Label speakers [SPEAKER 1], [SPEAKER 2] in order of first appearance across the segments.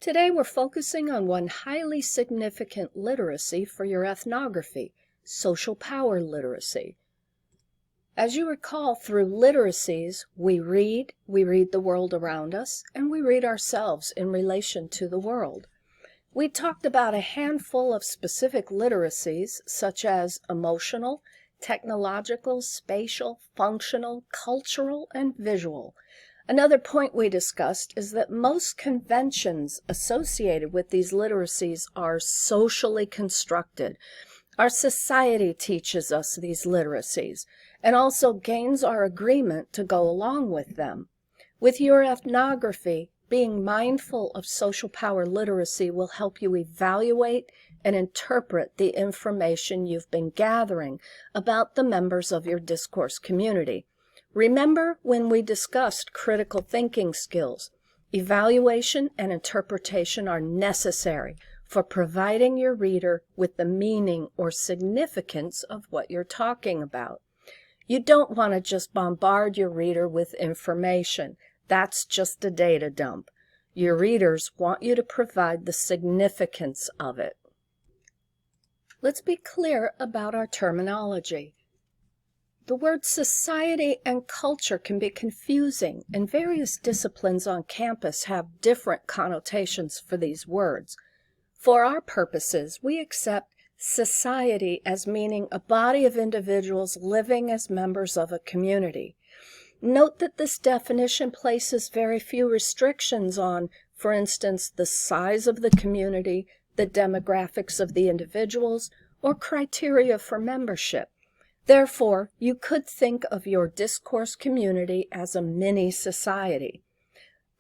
[SPEAKER 1] Today we're focusing on one highly significant literacy for your ethnography, social power literacy. As you recall, through literacies, we read the world around us, and we read ourselves in relation to the world. We talked about a handful of specific literacies, such as emotional, technological, spatial, functional, cultural, and visual. Another point we discussed is that most conventions associated with these literacies are socially constructed. Our society teaches us these literacies and also gains our agreement to go along with them. With your ethnography, being mindful of social power literacy will help you evaluate and interpret the information you've been gathering about the members of your discourse community. Remember when we discussed critical thinking skills? Evaluation and interpretation are necessary for providing your reader with the meaning or significance of what you're talking about. You don't want to just bombard your reader with information. That's just a data dump. Your readers want you to provide the significance of it. Let's be clear about our terminology. The words society and culture can be confusing, and various disciplines on campus have different connotations for these words. For our purposes, we accept society as meaning a body of individuals living as members of a community. Note that this definition places very few restrictions on, for instance, the size of the community, the demographics of the individuals, or criteria for membership. Therefore, you could think of your discourse community as a mini-society.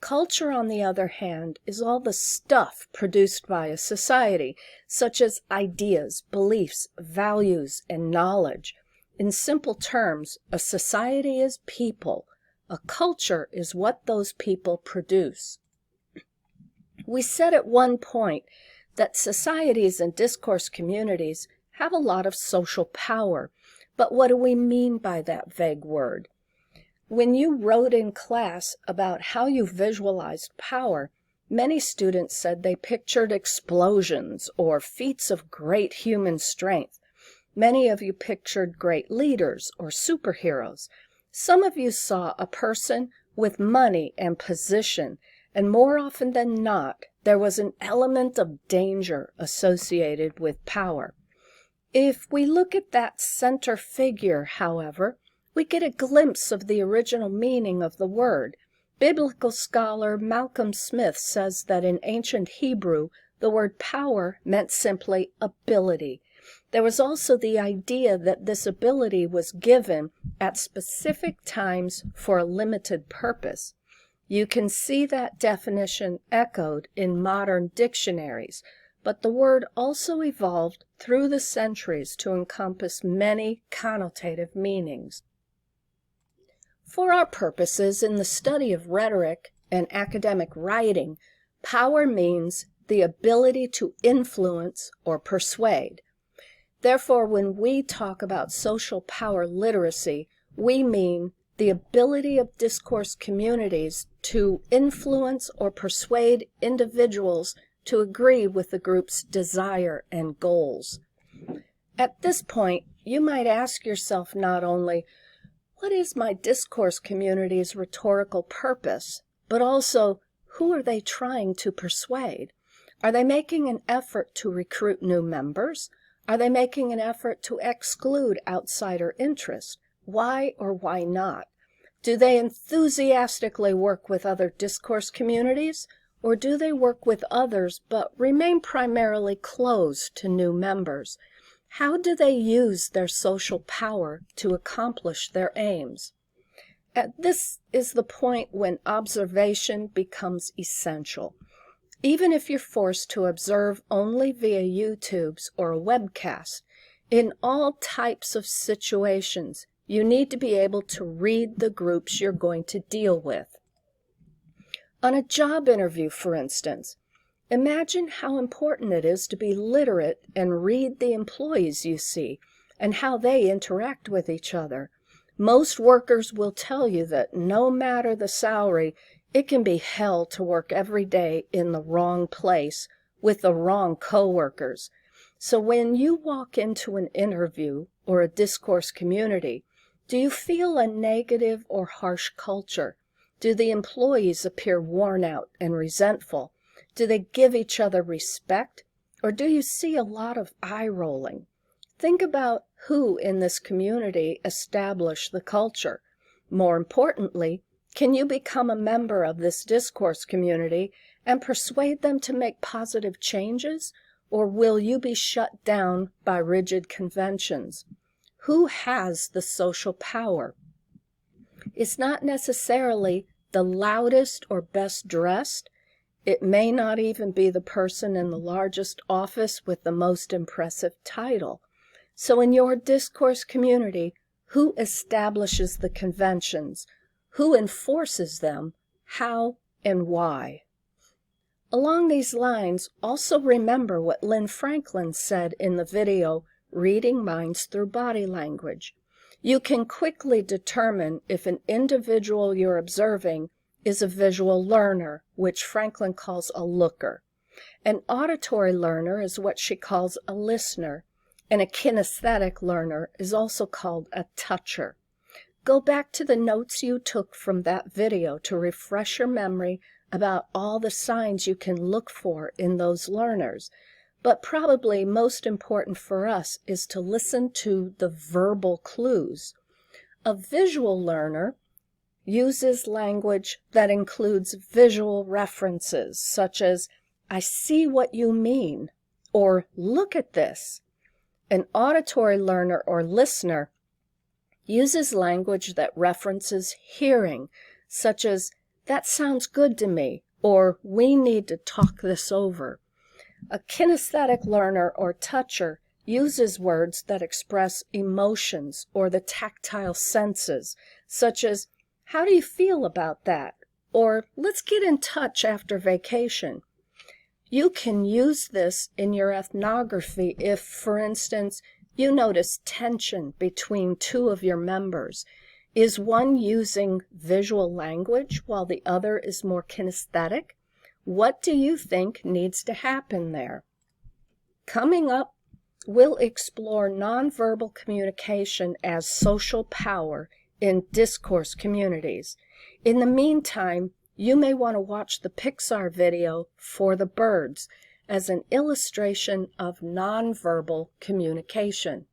[SPEAKER 1] Culture, on the other hand, is all the stuff produced by a society, such as ideas, beliefs, values, and knowledge. In simple terms, a society is people. A culture is what those people produce. We said at one point that societies and discourse communities have a lot of social power. But what do we mean by that vague word? When you wrote in class about how you visualized power, many students said they pictured explosions or feats of great human strength. Many of you pictured great leaders or superheroes. Some of you saw a person with money and position, and more often than not, there was an element of danger associated with power. If we look at that center figure, however, we get a glimpse of the original meaning of the word. Biblical scholar Malcolm Smith says that in ancient Hebrew, the word power meant simply ability. There was also the idea that this ability was given at specific times for a limited purpose. You can see that definition echoed in modern dictionaries, but the word also evolved through the centuries to encompass many connotative meanings. For our purposes in the study of rhetoric and academic writing, power means the ability to influence or persuade. Therefore, when we talk about social power literacy, we mean the ability of discourse communities to influence or persuade individuals to agree with the group's desire and goals. At this point, you might ask yourself not only, what is my discourse community's rhetorical purpose, but also, who are they trying to persuade? Are they making an effort to recruit new members? Are they making an effort to exclude outsider interest? Why or why not? Do they enthusiastically work with other discourse communities? Or do they work with others but remain primarily closed to new members? How do they use their social power to accomplish their aims? This is the point when observation becomes essential. Even if you're forced to observe only via YouTube's or a webcast, in all types of situations, you need to be able to read the groups you're going to deal with. On a job interview, for instance, imagine how important it is to be literate and read the employees you see and how they interact with each other. Most workers will tell you that no matter the salary, It can be hell to work every day in the wrong place with the wrong coworkers. So when you walk into an interview or a discourse community, do you feel a negative or harsh culture? Do the employees appear worn out and resentful? Do they give each other respect? Or do you see a lot of eye rolling? Think about who in this community established the culture. More importantly, can you become a member of this discourse community and persuade them to make positive changes? Or will you be shut down by rigid conventions? Who has the social power? It's not necessarily the loudest or best dressed. It may not even be the person in the largest office with the most impressive title. So in your discourse community, who establishes the conventions? Who enforces them? How and why? Along these lines, also remember what Lynn Franklin said in the video, Reading Minds Through Body Language. You can quickly determine if an individual you're observing is a visual learner, which Franklin calls a looker. An auditory learner is what she calls a listener, and a kinesthetic learner is also called a toucher. Go back to the notes you took from that video to refresh your memory about all the signs you can look for in those learners. But probably most important for us is to listen to the verbal clues. A visual learner uses language that includes visual references, such as, I see what you mean, or look at this. An auditory learner or listener uses language that references hearing, such as, that sounds good to me, or we need to talk this over. A kinesthetic learner or toucher uses words that express emotions or the tactile senses, such as, how do you feel about that? Or let's get in touch after vacation. You can use this in your ethnography if, for instance, you notice tension between two of your members. Is one using visual language while the other is more kinesthetic? What do you think needs to happen there? Coming up, we'll explore nonverbal communication as social power in discourse communities. In the meantime, you may want to watch the Pixar video For the Birds as an illustration of nonverbal communication.